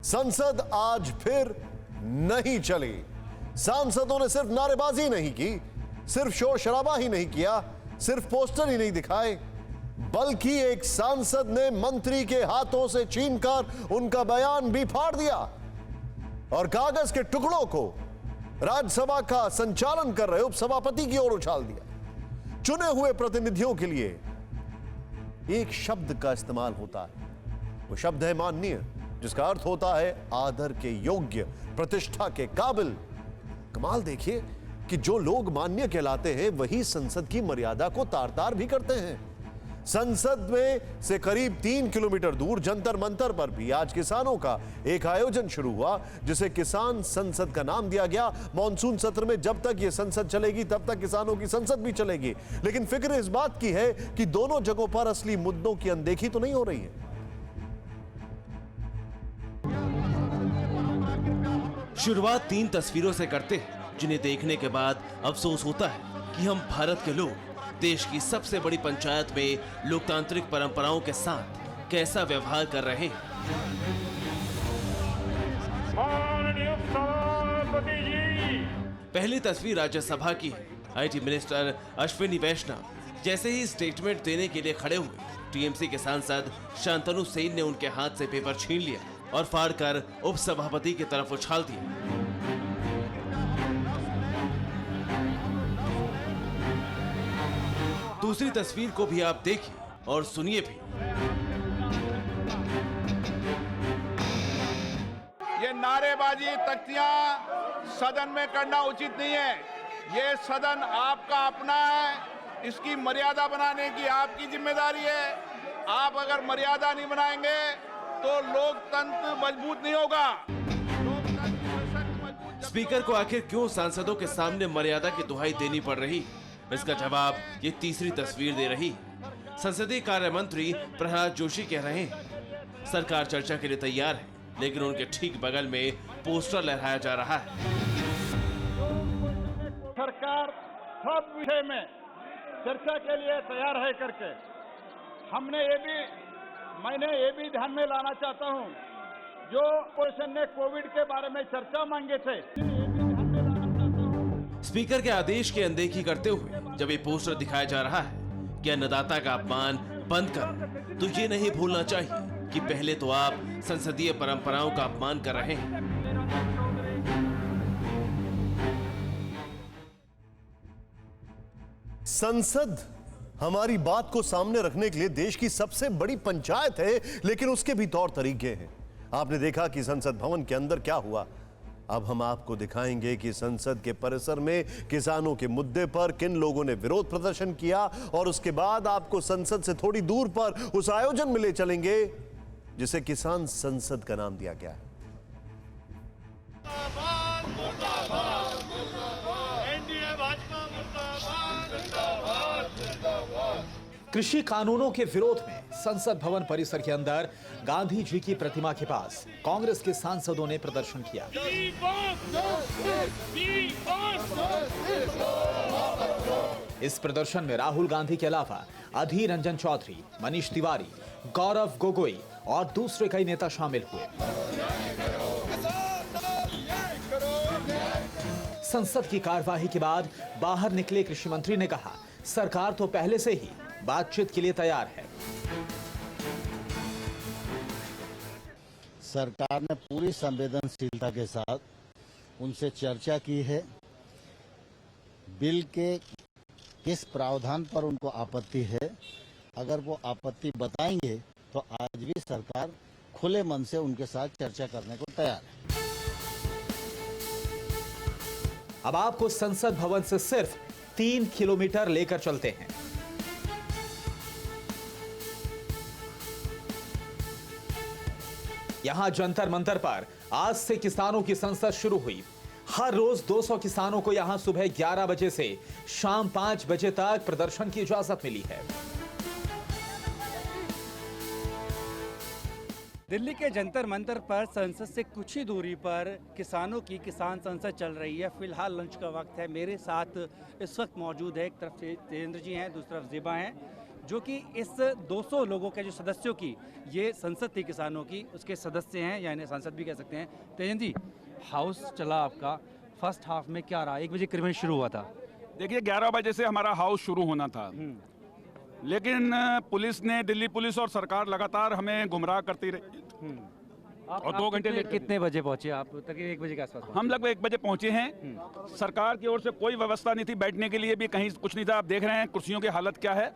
संसद आज फिर नहीं चली। सांसदों ने सिर्फ नारेबाजी नहीं की, सिर्फ शोर शराबा ही नहीं किया, सिर्फ पोस्टर ही नहीं दिखाए, बल्कि एक सांसद ने मंत्री के हाथों से छीनकर उनका बयान भी फाड़ दिया और कागज के टुकड़ों को राज्यसभा का संचालन कर रहे उपसभापति की ओर उछाल दिया। चुने हुए प्रतिनिधियों के लिए एक शब्द का इस्तेमाल होता है, वो शब्द है माननीय, जिसका अर्थ होता है आदर के योग्य, प्रतिष्ठा के काबिल। कमाल देखिए कि जो लोग मान्य कहलाते हैं वही संसद की मर्यादा को तार तार भी करते हैं। संसद में से करीब 3 किलोमीटर दूर जंतर मंतर पर भी आज किसानों का एक आयोजन शुरू हुआ, जिसे किसान संसद का नाम दिया गया। मॉनसून सत्र में जब तक यह संसद चलेगी तब तक किसानों की संसद भी चलेगी, लेकिन फिक्र इस बात की है कि दोनों जगहों पर असली मुद्दों की अनदेखी तो नहीं हो रही है। शुरुआत 3 तस्वीरों से करते हैं, जिन्हें देखने के बाद अफसोस होता है कि हम भारत के लोग देश की सबसे बड़ी पंचायत में लोकतांत्रिक परंपराओं के साथ कैसा व्यवहार कर रहे हैं। पहली तस्वीर राज्यसभा की है। आईटी मिनिस्टर अश्विनी वैष्णव जैसे ही स्टेटमेंट देने के लिए खड़े हुए, टीएमसी के सांसद शांतनु सेन ने उनके हाथ से पेपर छीन लिया और फाड़कर उपसभापति की तरफ उछाल दिया। दूसरी तस्वीर को भी आप देखिए और सुनिए भी। ये नारेबाजी तख्तियां सदन में करना उचित नहीं है। ये सदन आपका अपना है, इसकी मर्यादा बनाने की आपकी जिम्मेदारी है। आप अगर मर्यादा नहीं बनाएंगे तो लोकतंत्र मजबूत नहीं होगा। स्पीकर को आखिर क्यों सांसदों के सामने मर्यादा की दुहाई देनी पड़ रही, इसका जवाब ये तीसरी तस्वीर दे रही। संसदीय कार्य मंत्री प्रहलाद जोशी कह रहे हैं सरकार चर्चा के लिए तैयार है, लेकिन उनके ठीक बगल में पोस्टर लहराया जा रहा है। सरकार सब विषय में चर्चा के लिए तैयार है करके मैंने ये भी ध्यान में लाना चाहता हूं, जो ऑपोजिशन ने कोविड के बारे में चर्चा मांगे थे। स्पीकर के आदेश की अनदेखी करते हुए जब ये पोस्टर दिखाया जा रहा है कि अन्नदाता का अपमान बंद करो, तो ये नहीं भूलना चाहिए कि पहले तो आप संसदीय परंपराओं का अपमान कर रहे हैं। संसद हमारी बात को सामने रखने के लिए देश की सबसे बड़ी पंचायत है, लेकिन उसके भी तौर तरीके हैं। आपने देखा कि संसद भवन के अंदर क्या हुआ। अब हम आपको दिखाएंगे कि संसद के परिसर में किसानों के मुद्दे पर किन लोगों ने विरोध प्रदर्शन किया, और उसके बाद आपको संसद से थोड़ी दूर पर उस आयोजन में ले चलेंगे जिसे किसान संसद का नाम दिया गया है। कृषि कानूनों के विरोध में संसद भवन परिसर के अंदर गांधी जी की प्रतिमा के पास कांग्रेस के सांसदों ने प्रदर्शन किया। इस प्रदर्शन में राहुल गांधी के अलावा अधीर रंजन चौधरी, मनीष तिवारी, गौरव गोगोई और दूसरे कई नेता शामिल हुए। संसद की कार्यवाही के बाद बाहर निकले कृषि मंत्री ने कहा, सरकार तो पहले से ही बातचीत के लिए तैयार है। सरकार ने पूरी संवेदनशीलता के साथ उनसे चर्चा की है। बिल के किस प्रावधान पर उनको आपत्ति है, अगर वो आपत्ति बताएंगे तो आज भी सरकार खुले मन से उनके साथ चर्चा करने को तैयार है। अब आपको संसद भवन से सिर्फ 3 किलोमीटर लेकर चलते हैं। यहां जंतर मंतर पर आज से किसानों की संसद शुरू हुई। हर रोज 200 किसानों को यहां सुबह 11 बजे से शाम 5 बजे तक प्रदर्शन की इजाजत मिली है। दिल्ली के जंतर मंतर पर संसद से कुछ ही दूरी पर किसानों की किसान संसद चल रही है। फिलहाल लंच का वक्त है। मेरे साथ इस वक्त मौजूद है, एक तरफ से तेजेंद्र जी हैं, दूसरी तरफ ज़िबा हैं, जो कि इस 200 लोगों के जो सदस्यों की ये संसद थी किसानों की, उसके सदस्य हैं या इन्हें सांसद भी कह सकते हैं। तेजन जी, हाउस चला आपका, फर्स्ट हाफ में क्या रहा? 1 बजे करीबन शुरू हुआ था। देखिए 11 बजे से हमारा हाउस शुरू होना था, लेकिन पुलिस ने, दिल्ली पुलिस और सरकार लगातार हमें गुमराह करती रही और 2 घंटे लेट कितने बजे पहुंचे आप? तकरीबन 1 बजे के आसपास। हम लगभग 1 बजे पहुंचे हैं। सरकार की ओर से कोई व्यवस्था नहीं थी, बैठने के लिए भी कहीं कुछ नहीं था। आप देख रहे हैं कुर्सियों की हालत क्या है।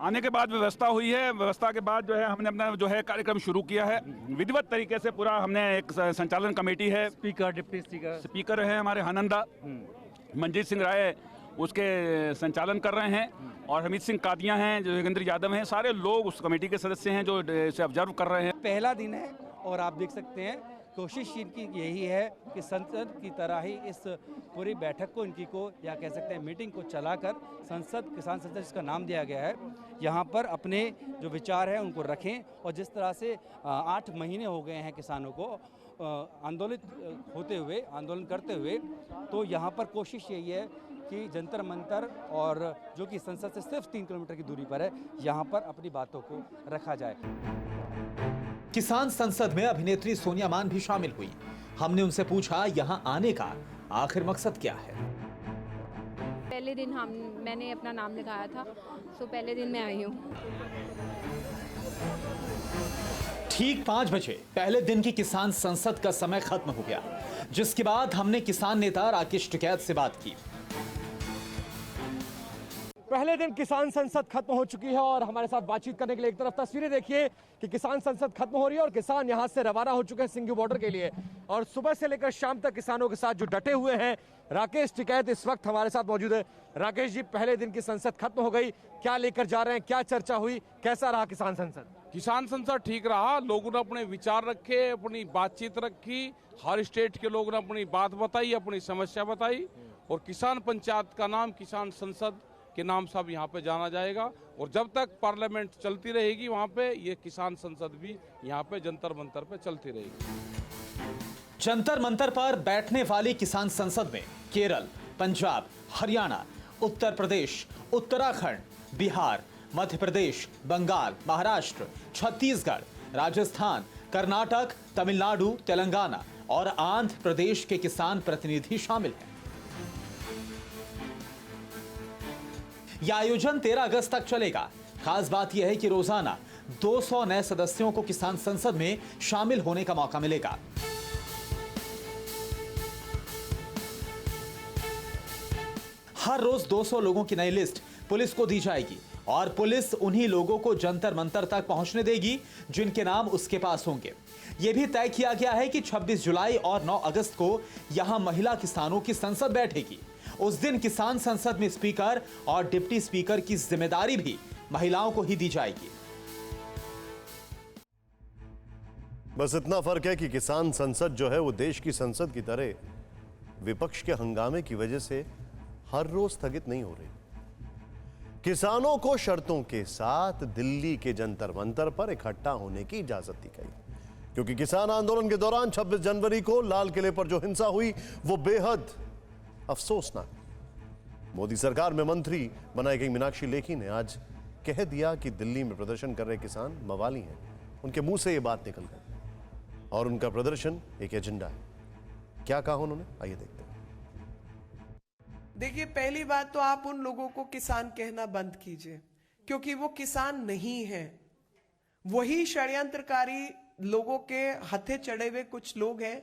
आने के बाद व्यवस्था हुई है, व्यवस्था के बाद जो है हमने अपना जो है कार्यक्रम शुरू किया है विधिवत तरीके से। पूरा हमने एक संचालन कमेटी है, स्पीकर, डिप्टी स्पीकर है हमारे आनंदा, मंजीत सिंह राय उसके संचालन कर रहे हैं, और हमीद सिंह कादियां हैं, जो योगेंद्र यादव हैं, सारे लोग उस कमेटी के सदस्य हैं जो इसे ऑब्जर्व कर रहे हैं। पहला दिन है और आप देख सकते हैं कोशिश इनकी यही है कि संसद की तरह ही इस पूरी बैठक को, इनकी को या कह सकते हैं मीटिंग को चलाकर संसद, किसान संसद जिसका नाम दिया गया है, यहाँ पर अपने जो विचार हैं उनको रखें। और जिस तरह से 8 महीने हो गए हैं किसानों को आंदोलित होते हुए, आंदोलन करते हुए, तो यहाँ पर कोशिश यही है कि जंतर मंतर और जो कि संसद से सिर्फ 3 किलोमीटर की दूरी पर है, यहाँ पर अपनी बातों को रखा जाए। किसान संसद में अभिनेत्री सोनिया मान भी शामिल हुई। हमने उनसे पूछा यहाँ आने का आखिर मकसद क्या है। पहले दिन मैंने अपना नाम लिखाया था, तो पहले दिन मैं आई हूँ। ठीक 5 बजे पहले दिन की किसान संसद का समय खत्म हो गया, जिसके बाद हमने किसान नेता राकेश टिकैत से बात की। पहले दिन किसान संसद खत्म हो चुकी है और हमारे साथ बातचीत करने के लिए एक तरफ तस्वीरें देखिए कि किसान संसद खत्म हो रही है और किसान यहां से रवाना हो चुके हैं सिंघू बॉर्डर के लिए, और सुबह से लेकर शाम तक किसानों के साथ जो डटे हुए हैं राकेश टिकैत इस वक्त हमारे साथ मौजूद है। राकेश जी, पहले दिन की संसद खत्म हो गई, क्या लेकर जा रहे हैं, क्या चर्चा हुई, कैसा रहा किसान संसद? किसान संसद ठीक रहा, लोगों ने अपने विचार रखे, अपनी बातचीत रखी, हर स्टेट के लोगों ने अपनी बात बताई, अपनी समस्या बताई, और किसान पंचायत का नाम किसान संसद के नाम से अब यहाँ पे जाना जाएगा। और जब तक पार्लियामेंट चलती रहेगी वहाँ पे, ये किसान संसद भी यहाँ पे जंतर मंतर पे चलती रहेगी। जंतर मंतर पर बैठने वाली किसान संसद में केरल, पंजाब, हरियाणा, उत्तर प्रदेश, उत्तराखंड, बिहार, मध्य प्रदेश, बंगाल, महाराष्ट्र, छत्तीसगढ़, राजस्थान, कर्नाटक, तमिलनाडु, तेलंगाना और आंध्र प्रदेश के किसान प्रतिनिधि शामिल हैं। यह आयोजन 13 अगस्त तक चलेगा। खास बात यह है कि रोजाना 200 नए सदस्यों को किसान संसद में शामिल होने का मौका मिलेगा। हर रोज 200 लोगों की नई लिस्ट पुलिस को दी जाएगी और पुलिस उन्हीं लोगों को जंतर मंतर तक पहुंचने देगी जिनके नाम उसके पास होंगे। यह भी तय किया गया है कि 26 जुलाई और 9 अगस्त को यहां महिला किसानों की संसद बैठेगी। उस दिन किसान संसद में स्पीकर और डिप्टी स्पीकर की जिम्मेदारी भी महिलाओं को ही दी जाएगी। बस इतना फर्क है कि किसान संसद जो है वो देश की संसद की तरह विपक्ष के हंगामे की वजह से हर रोज स्थगित नहीं हो रही। किसानों को शर्तों के साथ दिल्ली के जंतर मंतर पर इकट्ठा होने की इजाजत दी गई, क्योंकि किसान आंदोलन के दौरान 26 जनवरी को लाल किले पर जो हिंसा हुई वो बेहद अफसोसनाक। मोदी सरकार में मंत्री बनाई गई मीनाक्षी लेखी ने आज कह दिया कि दिल्ली में प्रदर्शन कर रहे किसान मवाली हैं। उनके मुंह से ये बात निकल गई और उनका प्रदर्शन एक एजेंडा है। क्या कहा उन्होंने, आइए देखते हैं। देखिए, पहली बात तो आप उन लोगों को किसान कहना बंद कीजिए, क्योंकि वो किसान नहीं है। वही षड्यंत्रकारी लोगों के हथे चढ़े हुए कुछ लोग हैं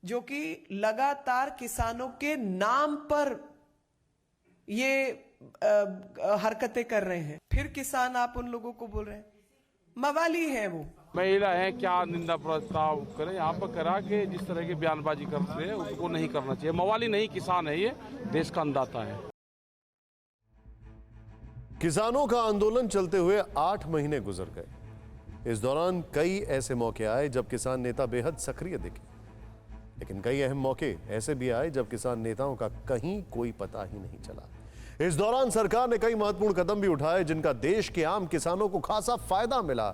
जो कि लगातार किसानों के नाम पर ये हरकतें कर रहे हैं। फिर किसान आप उन लोगों को बोल रहे हैं, मवाली है वो। महिला है, क्या निंदा प्रस्ताव करें यहाँ पर करा के जिस तरह की बयानबाजी करते हैं उसको नहीं करना चाहिए। मवाली नहीं, किसान है, ये देश का अन्नदाता है। किसानों का आंदोलन चलते हुए 8 महीने गुजर गए। इस दौरान कई ऐसे मौके आए जब किसान नेता बेहद सक्रिय दिखे, लेकिन कई अहम मौके ऐसे भी आए जब किसान नेताओं का कहीं कोई पता ही नहीं चला। इस दौरान सरकार ने कई महत्वपूर्ण कदम भी उठाए जिनका देश के आम किसानों को खासा फायदा मिला।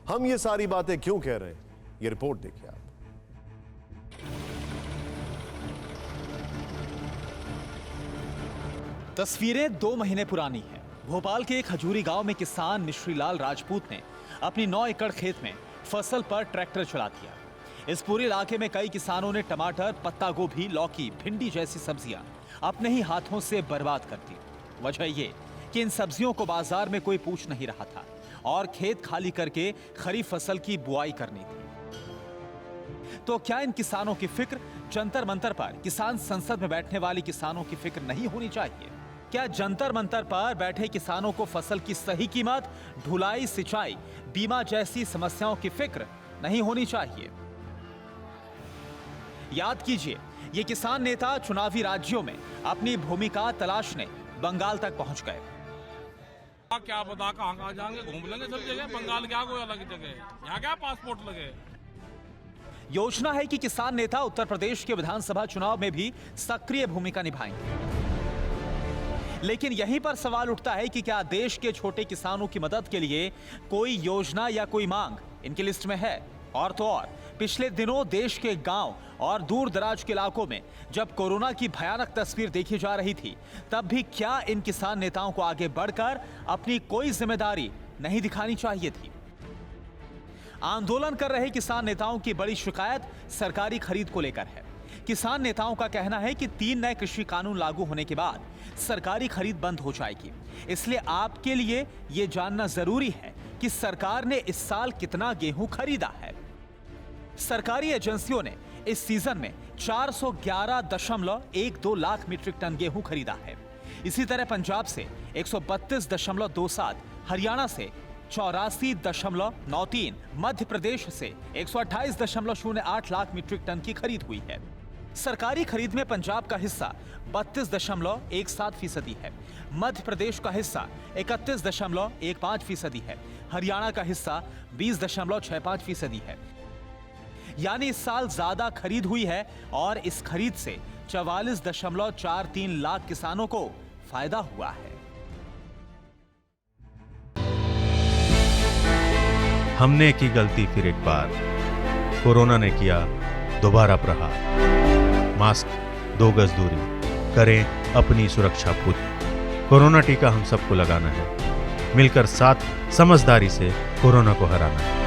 हम ये सारी बातें क्यों कह रहे हैं, ये रिपोर्ट देखिए आप। तस्वीरें 2 महीने पुरानी हैं। भोपाल के एक हजूरी गांव में किसान मिश्रीलाल राजपूत ने अपनी 9 एकड़ खेत में फसल पर ट्रैक्टर चला दिया। इस पूरे इलाके में कई किसानों ने टमाटर, पत्ता गोभी, लौकी, भिंडी जैसी सब्जियां अपने ही हाथों से बर्बाद कर दी। वजह ये कि इन सब्जियों को बाजार में कोई पूछ नहीं रहा था और खेत खाली करके खरीफ फसल की बुआई करनी थी। तो क्या इन किसानों की फिक्र जंतर मंतर पर किसान संसद में बैठने वाले किसानों की फिक्र नहीं होनी चाहिए? क्या जंतर मंतर पर बैठे किसानों को फसल की सही कीमत, ढुलाई, सिंचाई, बीमा जैसी समस्याओं की फिक्र नहीं होनी चाहिए? याद कीजिए, ये किसान नेता चुनावी राज्यों में अपनी भूमिका तलाशने बंगाल तक पहुंच गए। क्या पता कहाँ जाएंगे, घूम लेंगे सब जगह। बंगाल क्या कोई अलग जगह, यहाँ क्या पासपोर्ट लगे। योजना है कि किसान नेता उत्तर प्रदेश के विधानसभा चुनाव में भी सक्रिय भूमिका निभाएंगे। लेकिन यहीं पर सवाल उठता है कि क्या देश के छोटे किसानों की मदद के लिए कोई योजना या कोई मांग इनकी लिस्ट में है? और तो और पिछले दिनों देश के गांव और दूर दराज के इलाकों में जब कोरोना की भयानक तस्वीर देखी जा रही थी, तब भी क्या इन किसान नेताओं को आगे बढ़कर अपनी कोई जिम्मेदारी नहीं दिखानी चाहिए थी? आंदोलन कर रहे किसान नेताओं की बड़ी शिकायत सरकारी खरीद को लेकर है। किसान नेताओं का कहना है कि 3 नए कृषि कानून लागू होने के बाद सरकारी खरीद बंद हो जाएगी। इसलिए आपके लिए यह जानना जरूरी है कि सरकार ने इस साल कितना गेहूं खरीदा है। सरकारी एजेंसियों ने इस सीजन में 411.12 लाख मीट्रिक टन गेहूं खरीदा है। इसी तरह पंजाब से 132.27, हरियाणा से 84.93, मध्य प्रदेश से 128.08 लाख मीट्रिक टन की खरीद हुई है। सरकारी खरीद में पंजाब का हिस्सा 32.17% है, मध्य प्रदेश का हिस्सा 31.15% है, हरियाणा का हिस्सा 20.65% है। यानी इस साल ज्यादा खरीद हुई है और इस खरीद से 44.43 लाख किसानों को फायदा हुआ है। हमने की गलती फिर एक बार, कोरोना ने किया दोबारा प्रहार। मास्क, 2 गज दूरी, करें अपनी सुरक्षा पूरी। कोरोना टीका हम सबको लगाना है, मिलकर साथ समझदारी से कोरोना को हराना है।